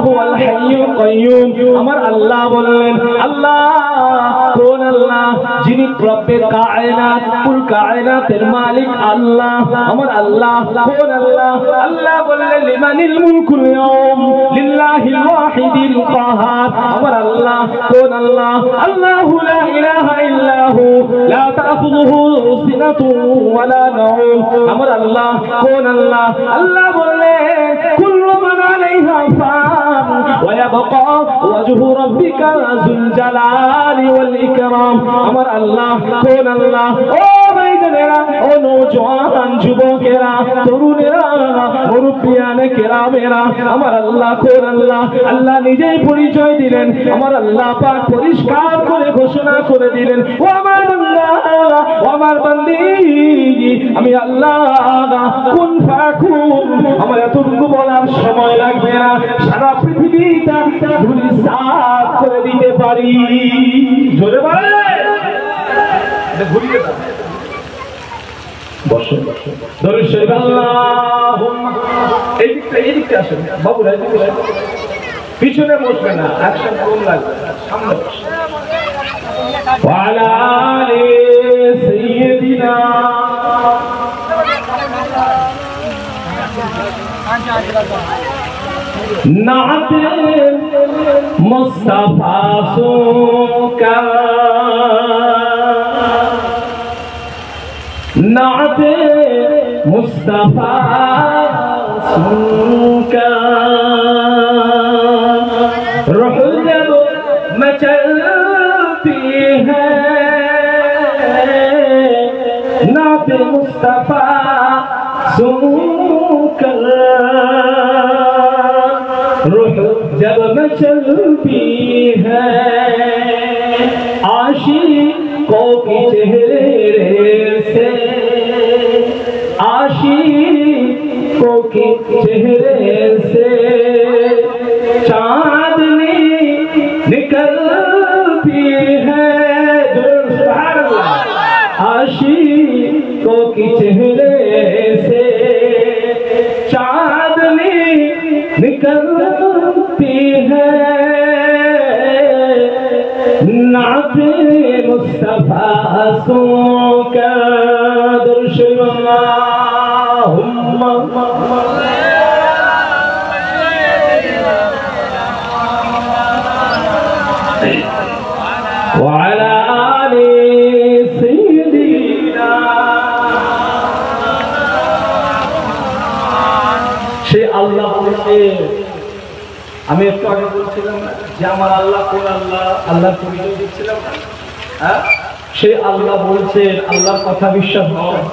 হুয়াল হাইয়ুল কাইয়ুম। আমার আল্লাহ বললেন, আল্লাহ কোন আল্লাহ? যিনি রব্বে কায়নাত, কুল কায়নাতের মালিক আল্লাহ। আমার আল্লাহ কোন আল্লাহ? আল্লাহ বললেন, লিমানিল মুলকুল ইয়াউম লিল্লাহিল ওয়াহিদিল কাহার। আমার আল্লাহ কোন আল্লাহ? আল্লাহু লা ইলাহা ইল্লাহু লা তাখুযুহু সিনাতুন ওয়ালা নাওম। আমার আল্লাহ কোন আল্লাহ? আল্লাহ বললেন, কুল্লু মান আলাইহা ফান ওয়া ইয়াবকা ওয়াজহু রাব্বিকা যুল জালালি ওয়াল ইকরাম। আমার আল্লাহ কোন আল্লাহ? ও ভাইজানেরা, ও নওজওয়ান যুবকেরা, তরুণেরা, মুরব্বিয়ানে কেরামেরা, আমার আল্লাহ কোন আল্লাহ? আল্লাহ নিজেই পরিচয় দিলেন। আমার আল্লাহ পাক পরিষ্কার করে ঘোষণা করে দিলেন, ও আমার বান্দা, ও আমার বান্দি, আমি আল্লাহ কুন ফায়াকুন। আমার এতটুকু বলার সময় লাগবে না, সারা পৃথিবীটা ধূলিসাৎ করে দিতে পারি। জোরে বলে ঘুরিয়ে দাও। বসো দরুদ শরীফ আল্লাহুম্মা। এইদিকটা আসেন বাবুরা, এইদিকে পিছনে বসবে না, অ্যাকশন কম লাগবে, সামনে বসো। ওয়া আলা আলি সাইয়্যিদিনা নাতে মুস্তাফা সুকা, नाते मुस्तफा सुनका, रूह जब मचलती है, नाते मुस्तफा सुनकर, रूह जब मचलती है, आशिकों की चेहरे से, आशिकों के चेहरे से चांदनी निकलती है। सुभान अल्लाह। आशिकों के चेहरे से चांदनी निकलती है, नाते मुस्तफा सुनका। وعلى آل سيدنا। সে আল্লাহ বলছে, আমি একটু আগে বলছিলাম যে আমার আল্লাহ কোন আল্লাহ, আল্লাহ পরিচয় দিচ্ছিলাম না, হ্যাঁ? সে আল্লাহ বলছেন, আল্লাহর কথা বিশ্বাস হয়।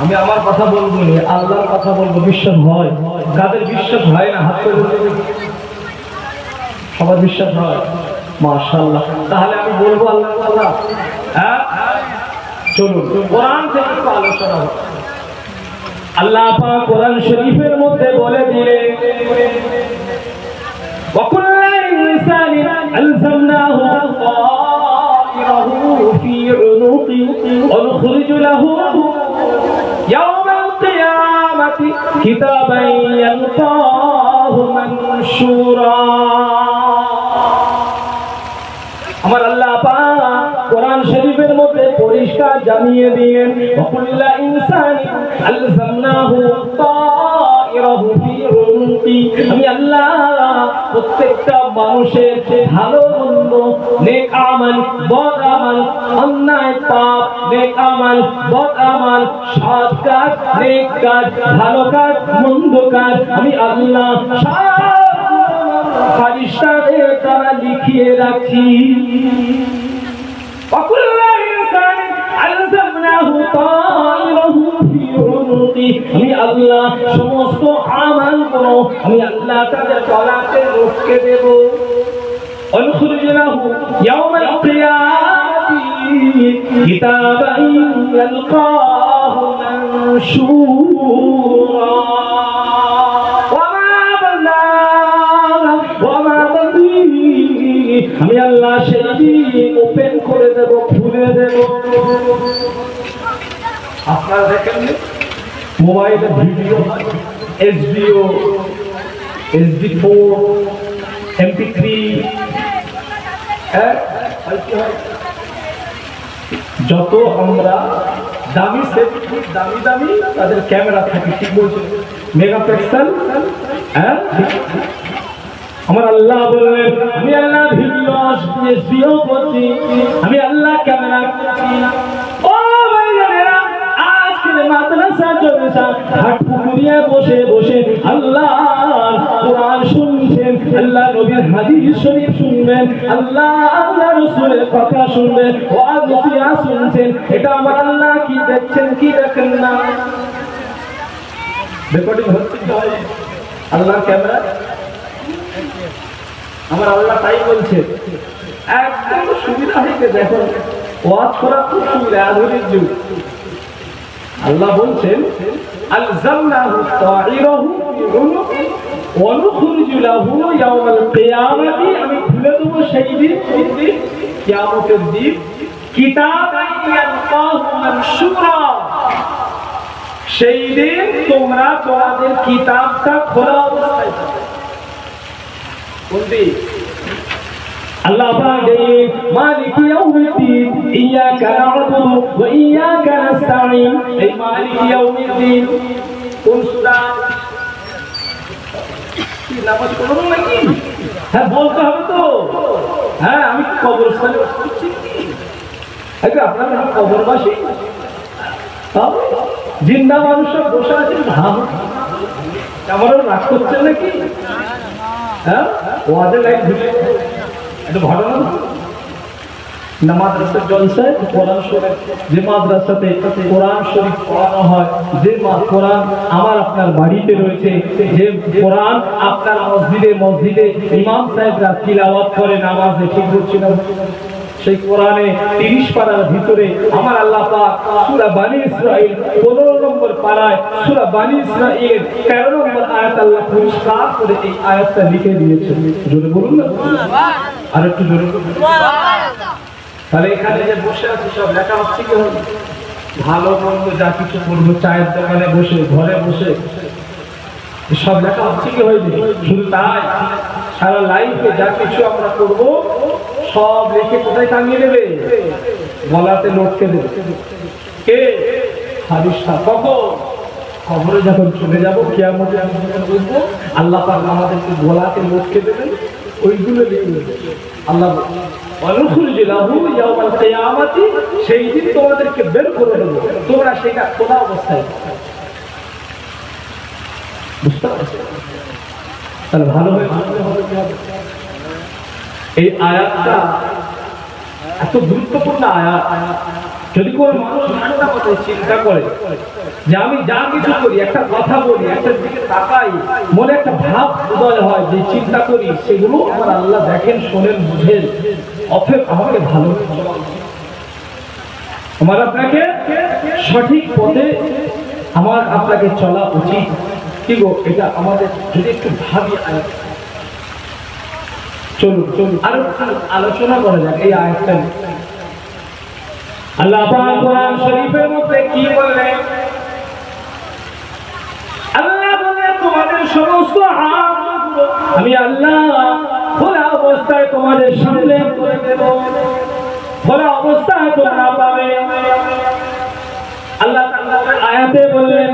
আমি আমার কথা বলবো না, আল্লাহর কথা বলবো, বিশ্বাস হয়। কাদের বিশ্বাস হয় না হাত করে বলতে? সবার বিশ্বাস হয়, মাশাআল্লাহ। তাহলে আমি বলবো আল্লাহ আল্লাহ, হ্যাঁ? চলুন কোরআন থেকে একটু আলোচনা হোক। আল্লাহ পাক কোরআন শরীফের মধ্যে বলে দিলেন, وكل إنسان ألزمناه طائره في عنقه ونخرج له يوم القيامة كتابا يلقاه منشورا। আমার আল্লাহ পাক কোরআন শরীফের মধ্যে পরিষ্কার জানিয়ে দিলেন, وكل إنسان ألزمناه طائره في عنقه। আমি আল্লাহ প্রত্যেকটা মানুষের ভালো মন্দ, নেক আমল, বদ আমল, অন্যায় পাপ, নেক আমল, বদ আমল, সৎ কাজ, নেক কাজ, ভালো কাজ, মন্দ কাজ, আমি আল্লাহ সব ফারিস্তাদের দ্বারা লিখিয়ে রাখি। وكل إنسان ألزمناه طائره في عنقه। আমি আল্লাহ সমস্ত আমলগুলো আমি আল্লাহ তাদের তলাতে রুখে দেব। ونخرج له يوم القيامة كتابا يلقاه منشورا। আমি আল্লাহ সেই ওপেন করে দেব, খুলে দেব। আপনারা দেখেন মোবাইলে ভিডিও, এসডিও, SD4 MP3 যত আমরা দামি সেট দামি দামি তাদের ক্যামেরা থাকে ঠিক বলছে মেগাপিক্সেল হ্যাঁ আমার আল্লাহ বললেন আমি আল্লাহ ভিডিও করছি আমি আল্লাহ ক্যামেরা করছি ও ভাইরা আজকের মাদ্রাসা জলসা হাটপুকুরিয়া বসে বসে আল্লাহর কোরআন শুনছেন আল্লাহ নবীর হাদিস শরীফ শুনবেন আল্লাহ রাসূলের কথা শুনবেন ওয়াজ নসিহত শুনছেন এটা আমার আল্লাহ কি দেখছেন কি দেখেন না রেকর্ডিং হচ্ছে ভাই আল্লাহর ক্যামেরা আমার আল্লাহ তাই বলছে একদম সুবিধা হয়েছে দেখো ওয়াজ করা খুব সুবিধা আধুনিক যুগ আল্লাহ বলছেন আলজামনাহু তাইরাহু ওয়া নুখরিজু লাহু ইয়াওমাল কিয়ামাতি আমি খুলে দেব সেই দিন কিয়ামতের দিন কিতাবান ইয়ালকাহু মানশুরা সেই দিন তোমরা তোমাদের কিতাবটা খোলা অবস্থায় পাবে কোনটি আল্লাহ পাক বলেন মালিক ইয়াউমিদ্দিন ইয়াকা না'বুদু ওয়া ইয়াকা নাস্তাঈন এই মালিক ইয়াউমিদ্দিন কোন সূরা কি নামাজ পড়ব নাকি হ্যাঁ বলতে হবে তো হ্যাঁ আমি কবরস্থানে বসছি আচ্ছা আপনারা কবরবাসী জিন্দা মানুষ বসে আছেন ভাব আমারও রাগ করছেন নাকি হ্যাঁ ওয়াজে লাইট ধরে এটা ঘটনা না মাদ্রাসার জলসায় কোরআন শরীফ যে মাদ্রাসাতে কোরআন শরীফ পড়ানো হয় যে কোরআন আমার আপনার বাড়িতে রয়েছে যে কোরআন আপনার মসজিদে ইমাম সাহেবরা তিলাওয়াত করে নামাজে ঠিক হচ্ছে না সেই কোরআনে 30 পারার ভিতরে আমার আল্লাহ পাক সূরা বনী ইসরাঈল 15 নম্বর পারায় সূরা বনী ইসরাঈল 13 নম্বর আয়াত আল্লাহ পরিষ্কার করে এই আয়াতটা লিখে দিয়েছেন জোরে বলুন না সুবহান আর একটু জোরে বলুন সুবহান তাহলে এখানে যে বসে আছে সব লেখা হচ্ছে কি হবে ভালো মন্দ যা কিছু করব চায়ের দোকানে বসে ঘরে বসে সব লেখা হচ্ছে কি হয়নি শুধু তাই সারা লাইফে যা কিছু আমরা করব সব লিখে কোথায় টাঙিয়ে দেবে গলাতে লটকে দেবে কে হাদিসটা কখন কবরে যখন চলে যাব কিয়ামতে আমরা বলবো আল্লাহ পাক আমাদেরকে গলাতে লটকে দেবেন ওইগুলো লিখে দেবেন আল্লাহ অনুখরিজু লাহু ইয়াওমাল কিয়ামাতি সেই দিন তোমাদেরকে বের করে দেব তোমরা সেটা খোলা অবস্থায় বুঝতে পারছো তাহলে ভালো হবে এই আয়াতটা এত গুরুত্বপূর্ণ আয়াত যদি কোনো মানুষ ঠান্ডা মাথায় চিন্তা করে যে আমি যা কিছু করি একটা কথা বলি একটা দিকে তাকাই মনে একটা ভাব উদয় হয় যে চিন্তা করি সেগুলো আমার আল্লাহ দেখেন শোনেন বুঝেন অতএব আমাকে ভালো আমার আপনাকে সঠিক পথে আমার আপনাকে চলা উচিত কি গো এটা আমাদের যদি একটু ভাবি চলুন আরো আলোচনা করা যাক এই আয়াতটা আল্লাহ পাক কোরআন শরীফের মধ্যে কি বললেন আল্লাহ বলে তোমাদের সমস্ত আমলগুলো আমি আল্লাহ খোলা অবস্থায় তোমাদের সামনে করে দেব খোলা অবস্থায় তোমরা পাবে আল্লাহ তাআলা আয়াতে বললেন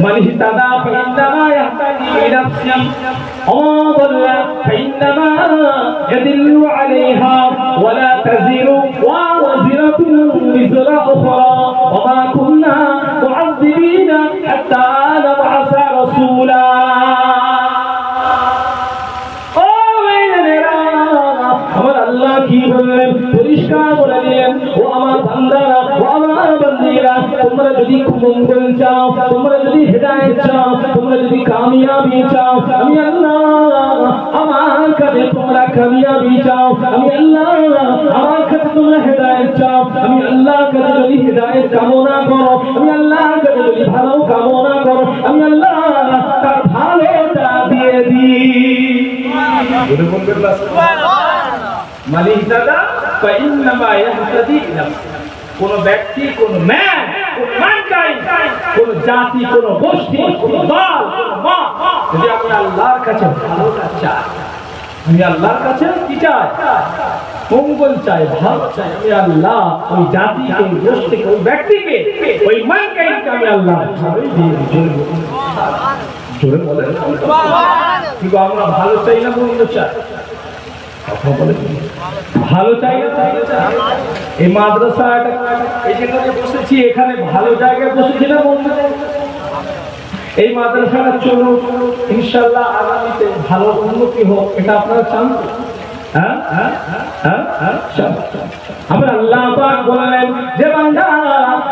মান ইহতাদা ফাইন্নামা ইয়াহতাদি লিনাফসি ওয়া দাল্লা ফাইন্নামা ইয়াদিল্লু আলাইহা ওয়া লা তাজিরু ওয়াজিরাতুন বিজরা উখরা ওয়া মা কুন্না মুআযযিবিনা হাত্তা নাবআসা রাসূলা আমার আল্লাহ কি বললেন পরিষ্কার বলে দিলেন ও আমার বান্দারা ও আমার বান্দীরা তোমরা যদি মঙ্গল চাও তোমরা যদি হেদায়েত চাও তোমরা যদি কামিয়াবি চাও আমি আল্লাহ আমার কাছে তোমরা কামিয়াবি চাও আমি আল্লাহ আমার কাছে তোমরা হেদায়েত চাও আমি আল্লাহ কাছে যদি হেদায়েত কামনা করো আমি আল্লাহ কাছে যদি ভালো কামনা করো আমি আল্লাহ তার ভালোটা দিয়ে দিই বলে বলবেন না সুবহানাল্লাহ মান ইহতাদা ফাইন্নামা ইয়াহতাদি লিনাফসি কোন ব্যক্তি কোন ম্যানকাইন্ড কোন জাতি কোন গোষ্ঠী কোন দল কোন মত যদি আমি আল্লাহর কাছে ভালোটা চাই, আমি আল্লাহর কাছে কি চাই? মঙ্গল চাই, ভালো চাই। আমি আল্লাহ ওই জাতিকে, ওই গোষ্ঠীকে, ওই ব্যক্তিকে, ওই মানকাইনকে আমি আল্লাহ জোরে বলেন। কিন্তু আমরা ভালো চাই না মন্দ চাই? ভালো চাই না মন্দ চাই? এই মাদ্রাসা এই যেখানে বসেছি, এখানে ভালো জায়গায় বসেছি না মন্দ? এই মাদ্রাসাটা চলুক, ইনশাআল্লাহ আগামীতে ভালো উন্নতি হোক, এটা আপনারা চান? আমরা আল্লাহ পাক বলেন যে বান্দা,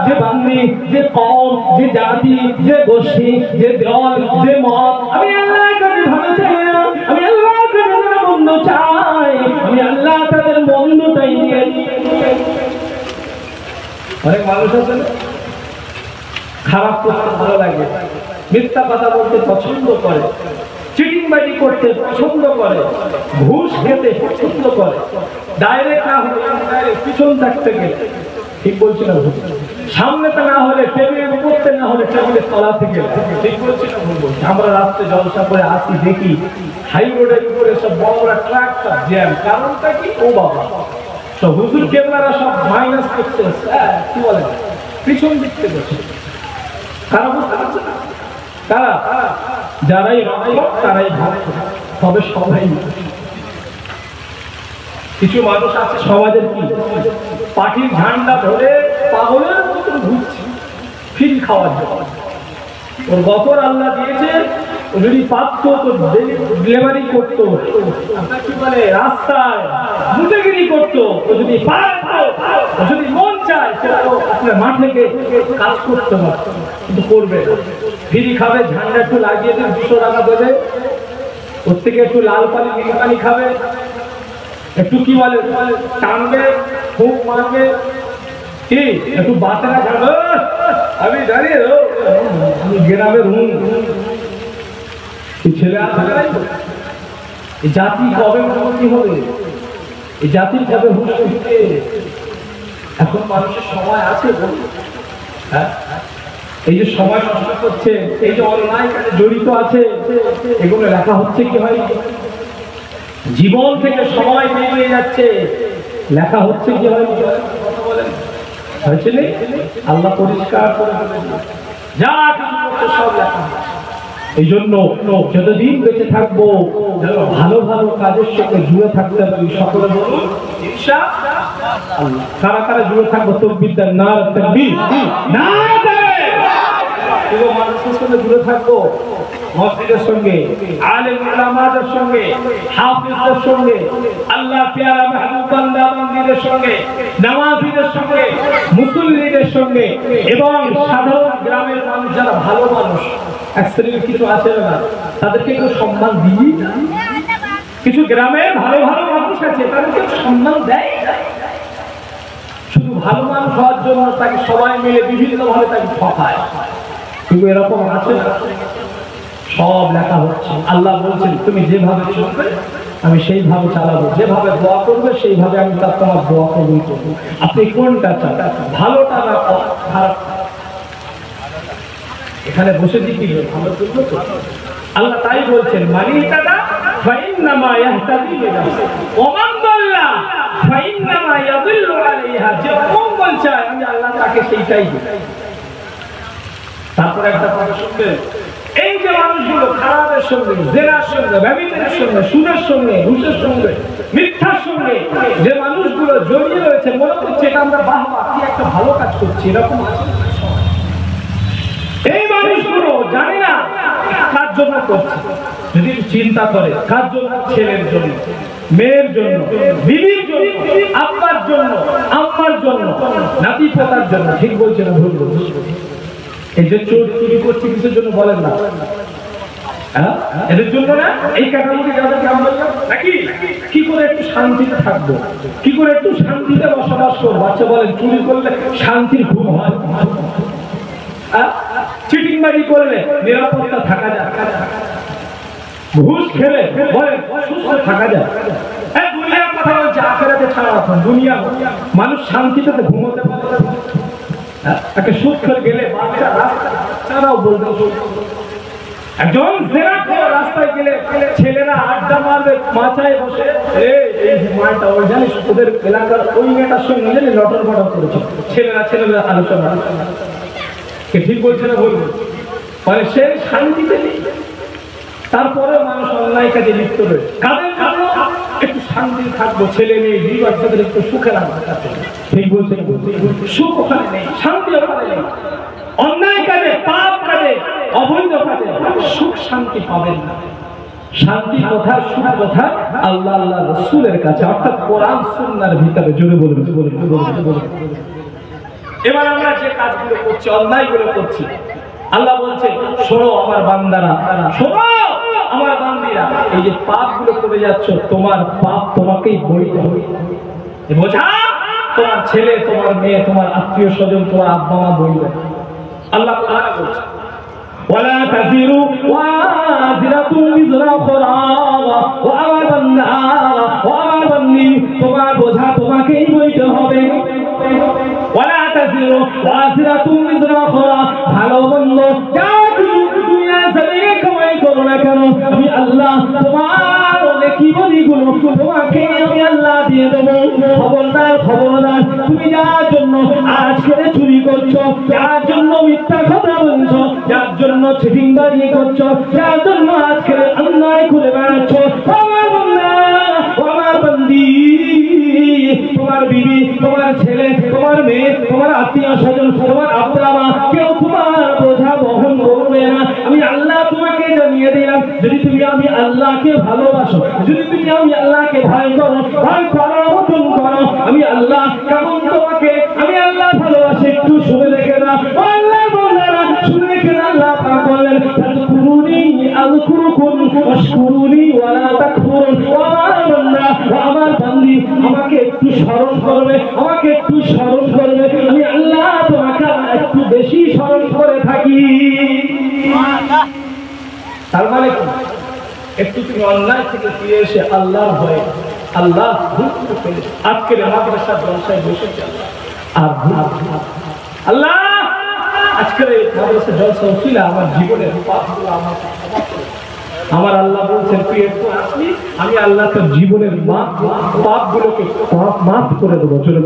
যে বান্দি, যে কওম, যে জাতি, যে গোষ্ঠী, যে দল, যে মত, আমি আল্লাহর কাছে ভালো চাই না, আমি আল্লাহর কাছে মন্দ চাই, আমি আল্লাহ তাদের মন্দটাই দিয়ে দিই। অনেক মানুষ আছে খারাপ করতে ভালো লাগে, মিথ্যা কথা বলতে পছন্দ করে, চিটিংবাজি করতে পছন্দ করে, ঘুষ খেতে পছন্দ করে, ডাইরেক্ট না হলে ইনডাইরেক্ট পিছন থাকতে গেলে, ঠিক বলছি না ভুল? সামনেতে না হলে টেবিলের উপরতে, না হলে টেবিলের তলাতে গেলে, ঠিক বলছি না ভুল বলছি? আমরা রাস্তায় জলসা করে আসি, দেখি হাই রোডের উপরে সব বড় বড় ট্রাক্টর জ্যাম। কারণটা কি? ও বাবা, সব হুজুর কেবলারা সব মাইনাস করছে, কি বলেন, পিছন দিক থেকে করছে। কারা বুঝতে পারছে না? কারা? যারাই রক্ষক তারাই ভক্ত, তবে সবাই। কিছু মানুষ আছে সমাজের কি পার্টির ঝান্ডা ধরে পাগলের মতো ঘুরছে ফিল খাওয়ার জন্য। ওর বছর আল্লাহ দিয়েছে, ও যদি পারতো তো ডেলিভারি করতো, আপনার কি বলে রাস্তায় মুটেগিরি করতো। ও যদি পারতো, ও যদি মন চায় আপনার মাঠে কাজ করতে পারতো, কিন্তু করবে ফ্রি খাবে, ঝান্ডা একটু লাগিয়ে দিয়ে 200 টাকা দেবে, ওর থেকে একটু লাল পানি নীল পানি খাবে, একটু কি বলে টানবে, খুব মারবে, কি একটু বাতেরা খাবে। আমি দাঁড়িয়ে আমি গ্রামের ছেলে এই জাতি কবে উন্নতি হবে? এই জাতির কবে হুঁশ হচ্ছে? এখন মানুষের সময় আছে? হ্যাঁ, এই যে সময় নষ্ট করছে, এই যে অন্যায় জড়িত আছে, এগুলো লেখা হচ্ছে কি হয়? জীবন থেকে সময় বেরিয়ে যাচ্ছে, লেখা হচ্ছে কি হয়? কথা বলেন, হয়েছে না? আল্লাহ পরিষ্কার করে যা কিছু সব লেখা। এই জন্য যতদিন বেঁচে থাকবো ভালো ভালো কাজের সাথে জুড়ে থাকতে পারি। সকলে বলুন ইনশাআল্লাহ। কারা কারা জুড়ে থাকবো? তাকবীর দেন, নারে তাকবীর, নারে পুরো মানুষের সঙ্গে জুড়ে থাকবো, মসজিদের সঙ্গে, আলেম উলামাদের সঙ্গে, হাফিজদের সঙ্গে, আল্লাহ পেয়ারা মাহবুব বান্দা বান্দীদের সঙ্গে, নামাজীদের সঙ্গে, মুসল্লিদের সঙ্গে, এবং সাধারণ গ্রামের মানুষ যারা ভালো মানুষ, এক শ্রেণীর কিছু আছে না, তাদেরকে কেউ সম্মান দিই? কিছু গ্রামে ভালো ভালো মানুষ আছে, তাদেরকে সম্মান দেয়। শুধু ভালো মানুষ হওয়ার জন্য তাকে সবাই মিলে বিভিন্ন ভাবে তাকে ঠকায়। কিন্তু এরকম আছে না? সব লেখা হচ্ছে। আল্লাহ বলছেন তুমি যেভাবে চলবে আমি সেইভাবে চালাবো, যেভাবে দোয়া করবে সেইভাবে আমি তার তোমার দোয়া কবুল করবো। আপনি কোনটা চান, ভালোটা না খারাপ? এখানে বসে দিকে ভালো করবো তো। আল্লাহ তাই বলছেন মানিতাদা ফাইন্নামা ইয়াহতাদি লিনাফসি ওয়া মান দাল্লা ফাইন্নামা ইয়াদিল্লু আলাইহা। যে মঙ্গল চায় আমি আল্লাহ তাকে সেইটাই দিই। তারপরে একটা কথা শুনবে, এই যে মানুষগুলো খারাপের সঙ্গে, জেনার সঙ্গে, ব্যভিচারের সঙ্গে, সুদের সঙ্গে, ঘুষের সঙ্গে, মিথ্যার সঙ্গে যে মানুষগুলো জড়িয়ে রয়েছে, মনে করছে এটা আমরা বাহবা কি একটা ভালো কাজ করছি, এরকম আছে। এই মানুষগুলো জানি না কার জন্য করছে, যদি চিন্তা করে কার জন্য, ছেলের জন্য, মেয়ের জন্য, বিবির জন্য, আব্বার জন্য, আম্মার জন্য, নাতি পোতার জন্য। ঠিক বলছে না ভুল বলছে? এই যে চোর চুরি করছে কিসের জন্য বলেন না? হ্যাঁ, এদের জন্য না? এই কাঠামোকে যাদেরকে আমরা বললাম নাকি, কি করে একটু শান্তিতে থাকবো, কি করে একটু শান্তিতে বসবাস করবো। আচ্ছা বলেন, চুরি করলে শান্তির ঘুম হয়? চিটিংবাজি করলে নিরাপত্তা থাকা যায়? ঘুষ খেলে বলেন সুস্থ থাকা যায়? দুনিয়ার কথা বলছে, আখেরাতে ছাড়া এখন দুনিয়া মানুষ শান্তিতে ঘুমোতে পারে। একটা সুদ খেলে গেলে বাচ্চারাও বলবে একজন জেনাখোর রাস্তায় গেলে ছেলেরা আড্ডা মারবে মাচায় বসে, এই মালটা ওই জানিস ওদের এলাকার ওই মেয়েটার সঙ্গে মিলে লটর বটর করেছে, ছেলেরা আলোচনা কে ঠিক বলছে না বলবো, মানে সে শান্তিতে নেই। তারপরে মানুষ অন্যায় কাজে লিপ্ত রয়েছে। কাদের একটু শান্তি থাকবো, ছেলে মেয়ে দুই বাচ্চাদের একটু সুখে রাখবো, ঠিক বলছেন, সুখ ওখানে নেই, শান্তি ওখানে নেই। অন্যায় কাজে, পাপ কাজে, অবৈধ কাজে সুখ শান্তি পাবেন না। শান্তি কোথায়, সুখ কোথায়? আল্লাহ আল্লাহ রাসূলের কাছে, অর্থাৎ কোরআন সুন্নাহর ভিতরে। জোরে বলুন। এবার আমরা যে কাজগুলো করছি, অন্যায়গুলো করছি, আল্লাহ বলছে শোনো আমার বান্দারা, শোনো আমার বান্দিরা, এই যে পাপগুলো করে যাচ্ছ, তোমার পাপ তোমাকেই বইতে হবে। বোঝা তোমার ছেলে, তোমার মেয়ে, তোমার আত্মীয় স্বজন, তোমার আব্বা মা বইবে। আল্লাহ কোরআনে বলছে ওয়ালা তাজিরু ওয়াজিরাতুন বিজরা উখরা, ও আমার বান্দা, ও আমার বান্দি, তোমার বোঝা তোমাকেই বইতে হবে। ওয়ালা তাজিরু ওয়াজিরাতুন বিজরা উখরা, ভালো মন্দ যা কিছু দুনিয়া জমিনে কামাই করো না কেন, আমি আল্লাহ তোমার নেকি বলিগুলো তোমাকে আমি আল্লাহ দিয়ে দেবো। খবরদার, তুমি যার জন্য আজকে চুরি করছো, যার জন্য মিথ্যা কথা বলছো, যার জন্য চিটিংবাজি করছো, যার জন্য আজকে অন্যায় করে বেড়াচ্ছ, আমার বান্দা, আমার বান্দি, তোমার বিবি, তোমার ছেলে, তোমার মেয়ে, তোমার আত্মীয় স্বজন, তোমার আব্বা মা, কেউ তোমার বোঝা বহন করবে না। আমি আল্লাহ তোমাকে জানিয়ে দিলাম, যদি তুমি আমি আল্লাহকে ভালোবাসো, যদি তুমি আমি আল্লাহকে ভয় করো, মতন করো, আমি আল্লাহ কেমন তোমাকে আমি আল্লাহ ভালোবাসি, একটু শুনে রেখে দাও। আল্লাহ বললেন, শুনে রেখে দাও, আল্লাহ পাক বললেন তাকুরুনি আযকুরুকুম ওয়াশকুরুনি ওয়ালা তাকফুরুন। আমার বান্দি আমাকে একটু স্মরণ করবে, আমাকে একটু স্মরণ করবে, আমি আল্লাহ তোমাকে একটু বেশি স্মরণ করে থাকি। তার মানে একটু তুমি অন্যায় থেকে ফিরে এসে আল্লাহর ভয়ে, আল্লাহ আজকের মাদ্রাসা জলসায় বসেছে, আর আল্লাহ আজকের এই মাদ্রাসা জলসা ছিল আমার জীবনের পাপগুলো আমার আল্লাহ বলছেন তুই একটু আসবি, আমি আল্লাহ তোর জীবনের পাপগুলোকে মাফ করে দেবো। চলে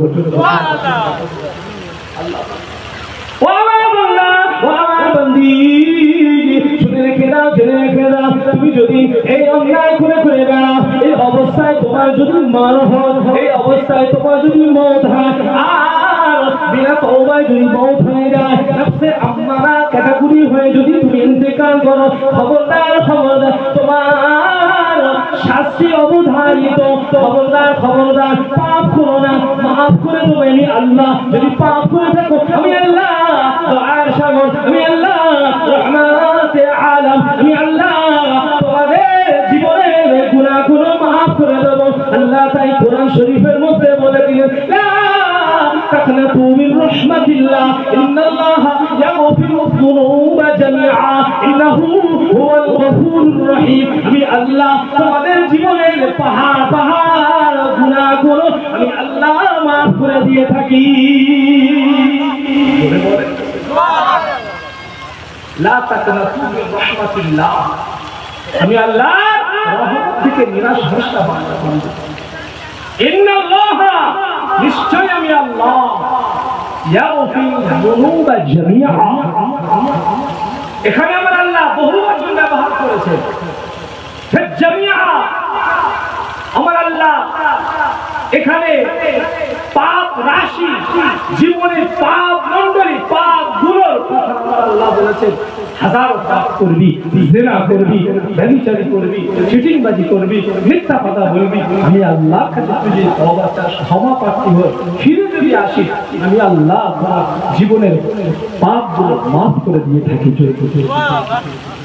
তুমি যদি এই অন্যায় করে বেড়াও, এই অবস্থায় তোমার যদি মার হয়, এই অবস্থায় তোমার যদি মওত হয়, আর বিনা তওবায় যদি মওত হয়ে যায়, নফসে আম্মারা ক্যাটাগরি হয়ে যদি তুমি ইন্তেকাল করো, খবরদার তোমার শাস্তি অবধারিত। খবরদার পাপ করো না, মাফ করে দেবো আমি আল্লাহ। যদি পাপ করে থাকো, আমি আল্লাহ দয়ার সাগর, আমি আল্লাহ রহমাতে আলম, আমি আল্লাহ তোমাদের জীবনের গুনাহগুলো মাফ করে দেবো। আল্লাহ তাই কোরআন শরীফের মধ্যে বলে দিলেন লা তাকনাতু মিন রাহমাতিল্লাহ, ইন্নাল্লাহা ইয়াগফিরু যুনুবা জামিআ, ইন্নাহু হুয়াল গফুরুর রহিম। আমি আল্লাহ তোমাদের জীবনের পাহাড় গুনাহগুলো আমি আল্লাহ মাফ করে দিয়ে থাকি। লা তাকনাতু মিন রাহমাতিল্লাহ, আমি আল্লাহ রহমত থেকে নিরাশ হইস না বান্দা। ইন্নাল্লাহা, নিশ্চয় আমি আল্লাহ, ইয়াগফিরু যুনুবা জামিআ। এখানে আমার আল্লাহ বহুবচন ব্যবহার করেছে, জামিআ। আমার আল্লাহ এখানে পাপ রাশি, জীবনের পাপ মণ্ডলী, পাপ গুলোর কথা আল্লাহ বলেছেন। হাজার পাপ করবি, জিনা করবি, ব্যভিচারী করবি, চিটিংবাজি করবি, মিথ্যা কথা বলবি, আমি আল্লাহর কাছে তুই যে তওবা চাস, ক্ষমা প্রার্থী হয়ে ফিরে যদি আসিস, আমি আল্লাহ তোমার জীবনের পাপগুলো মাফ করে দিয়ে থাকি।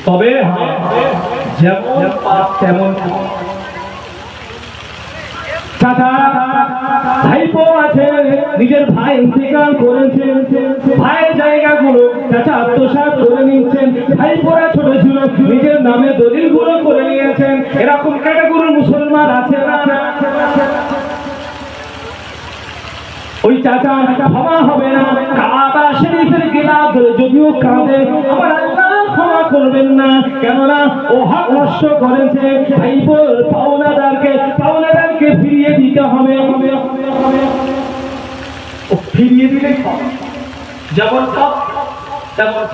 তবে যেমন পাপ তেমন চাচা ভাইপো আছে, নিজের ভাই ইন্তেকাল করেছেন, ভাইয়ের জায়গাগুলো চাচা আত্মসাৎ করে নিচ্ছেন, ভাইপোরা ছোট ছিল নিজের নামে দলিলগুলো করে নিয়েছেন। এরকম ক্যাটাগরির মুসলমান আছে না? ওই চাচা ক্ষমা হবে না। কাবা শরীফের গিলাফ যদিও কাঁদে, আমার আল্লাহ ক্ষমা করবেন না, কেননা ও হক নষ্ট করেছে। ভাই বল পাওনাদারকে ফিরিয়ে দিতে হবে। ও ফিরিয়ে দিলে যেমন তেমন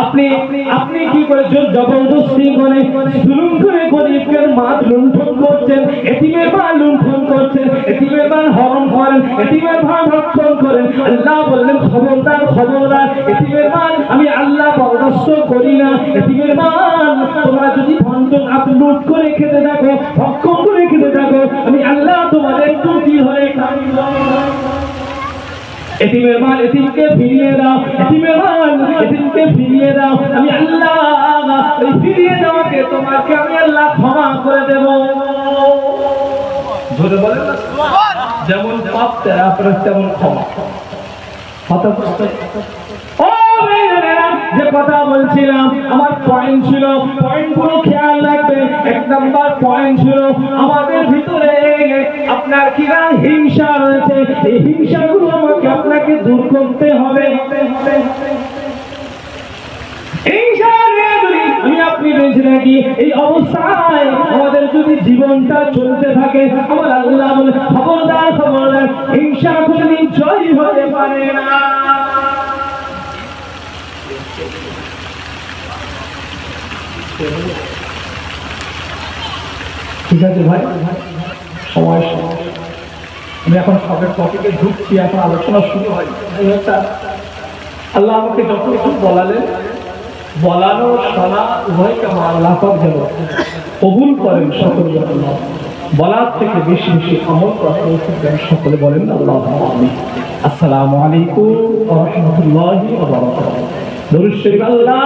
আপনি কি করে জোর জবরদস্তি করে জুলুম করে গরিবের মাল লুণ্ঠন করছেন, এতিমের মাল লুণ্ঠন করছেন, এতিমের মাল হরণ করেন, এতিমের মাল ভক্ষণ করেন। আল্লাহ বললেন খবরদার, এতিমের মাল আমি আল্লাহ বরদাস্ত করি না। এতিমের মাল তোমরা যদি বন্টন আপনি লুট করে খেতে থাকো, ভক্ষণ করে খেতে থাকো, আমি আল্লাহ তোমাদের ত্রুটি হয়ে খাই। এতিমের মাল এতিমকে ফিরিয়ে দাও, এতিমের মাল এতিমকে ফিরিয়ে দাও, আমি আল্লাহ এই ফিরিয়ে দেওয়াকে তোমাকে আমি আল্লাহ ক্ষমা করে দেব। জোরে বলেন না, যেমন পাপ তেমন ক্ষমা। কথা বুঝতে ও যে কথা বলছিলাম, আমার পয়েন্ট ছিল, পয়েন্টগুলো খেয়াল রাখবে। এক নাম্বার পয়েন্ট ছিল আমাদের ভিতরে আপনার কিনা হিংসা রয়েছে, এই হিংসাগুলো আমাকে আপনাকে দূর করতে হবে। আমি আপনি বেঁচে থাকি এই অবস্থায় আমাদের যদি জীবনটা চলতে থাকে, আমার আল্লাহ বলে খবরদার হিংসা কোনদিন জয় হতে পারে না। ঠিক আছে ভাই, সময় আমি এখন সবের টপিকে ঢুকছি, এখন আলোচনা শুরু হয়। আল্লাহ আমাকে যত কিছু বলানো শোনা উভয়কে আমার আল্লাহ পাক যেন কবুল করেন সকল। বলার থেকে বেশি বেশি আমল করেন সকলে, বলেন আল্লাহুম্মা আমিন। আসসালামু আলাইকুম ওয়া রাহমাতুল্লাহি ওয়া বারাকাতুহু। দরুদ শরীফ আল্লাহ